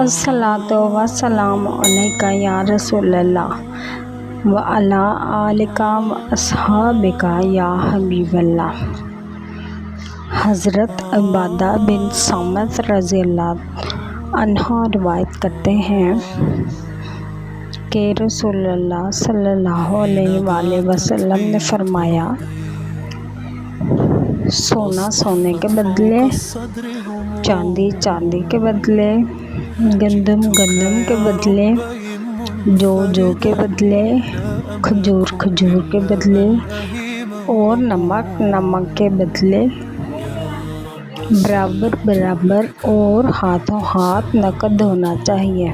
अस्सलातु वस्सलामु अलैका या रसूलल्लाह व अला आलिका व अस्हाबिका या हबीबल्लाह। हज़रत इबादा बिन सामित रज़ियल्लाहु अन्हा रिवायत करते हैं कि रसूलुल्लाह सल्लल्लाहु अलैहि वसल्लम ने फरमाया, सोना सोने के बदले, चांदी चांदी के बदले, गंदम गंदम के बदले, जौ के बदले, खजूर खजूर के बदले और नमक नमक के बदले बराबर बराबर और हाथों हाथ नकद होना चाहिए।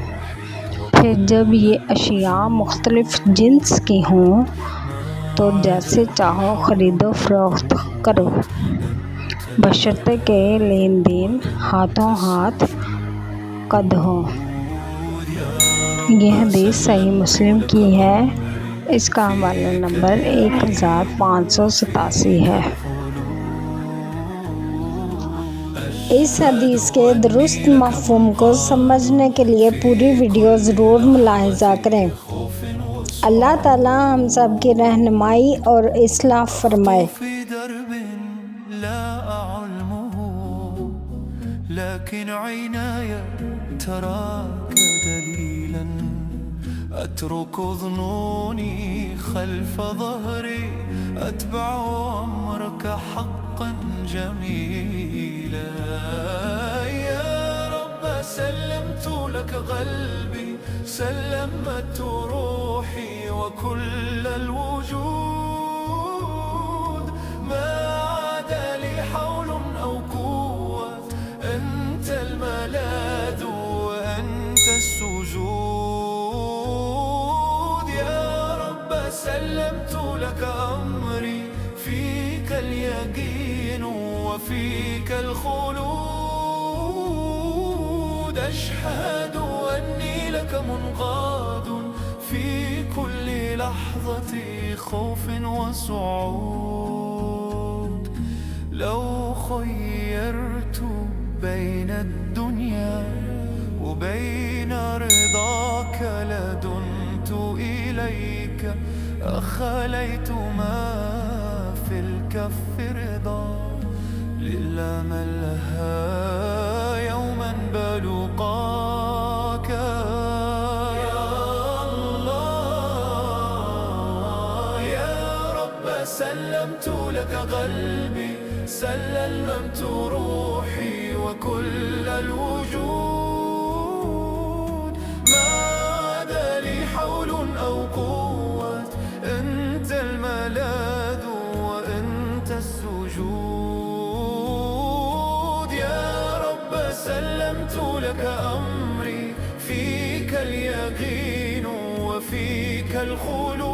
फिर जब ये अशिया मुख्तलिफ जिन्स की हों तो जैसे चाहो ख़रीदो फरोख्त करो, बशर्ते के लेन देन हाथों हाथ कद हो। यह हदीस सही मुस्लिम की है। इसका हवाला नंबर 1587 है। इस हदीस के दुरुस्त मफ़हूम को समझने के लिए पूरी वीडियो ज़रूर मुलाहिज़ा करें। अल्लाह ताला हम सब की रहनुमाई और इस्लाह फरमाए। لكن عيناي تراك دليلا أترك ظنوني خلف ظهري أتبع أمرك حقا جميلا. يا رب سلمت لك قلبي، سلمت روحي وكل الوجود، ما عاد لي حول أو قوة، أنت الملاذ وأنت السجود. يا رب سلمت لك أمري، فيك اليقين وفيك الخلود، أشهد أني لك منقاد في كل لحظة خوف وصعود. لو خيرت بين الدنيا وبين رضاك لدنت إليك، أخليت ما في الكف رضا لله لها يوما بلقاك. يا الله يا رب سلمت لك قلبي، سلمت روحي وكل الوجود، ما عاد لي حول أو قوة، أنت الملاذ وأنت السجود. يا رب سلمت لك أمري، فيك اليقين وفيك الخلود،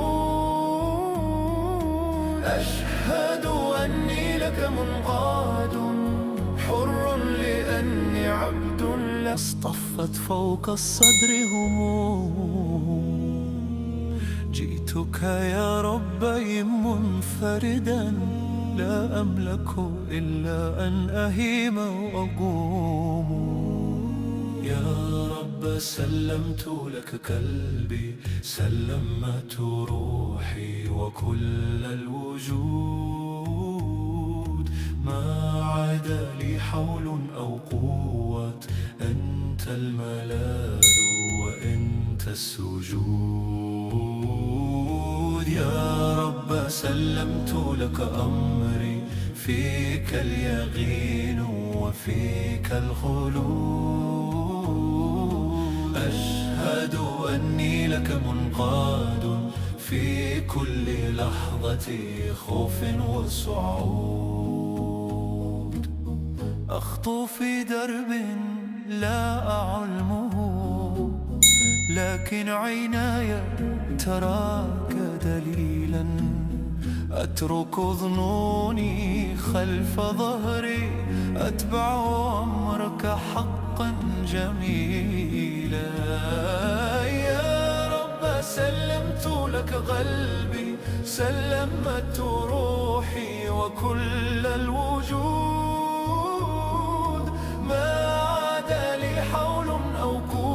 أشهد أني لك منقاد حر لأني عبد لك. اصطفت فوق الصدر هموم، جئتك يا ربي منفردا، لا أملك إلا أن أهيم وأقوم. يا رب سلمت لك قلبي، سلمت روحي وكل الوجود، ما عاد لي حول أو قوة، أنت الملاذ وأنت السجود. يا رب سلمت لك أمري، فيك اليقين وفيك الخلود، أشهد أني لك منقاد في كل لحظة خوف وصعود. أخطو في درب لا أعلمه، لكن عيناي تراك دليلا أترك ظنوني خلف ظهري أتبع أمرك حقا جميلا. يا رب سلمت لك قلبي، سلمت روحي وكل الوجود، ما عاد لي حول أو قوة،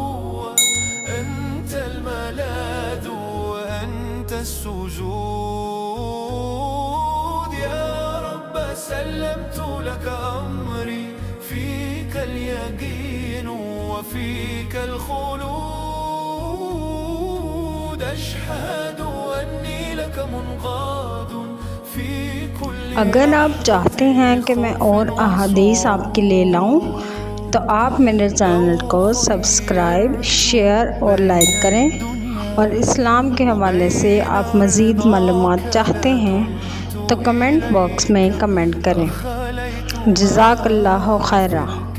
السجود. يا رب سلمت لك أمري، فيك اليقين وفيك الخلود. أشهد أني لك منقاد في كل. اگر آپ چاہتے ہیں کہ میں اور احادیث آپ کے لیے لاؤں تو آپ میرے چینل کو سبسکرائب، شیئر اور لائک کریں، اور اسلام کے حوالے سے آپ مزید معلومات چاہتے ہیں تو کمنٹ باکس میں کمنٹ کریں۔ جزاک اللہ خیرہ۔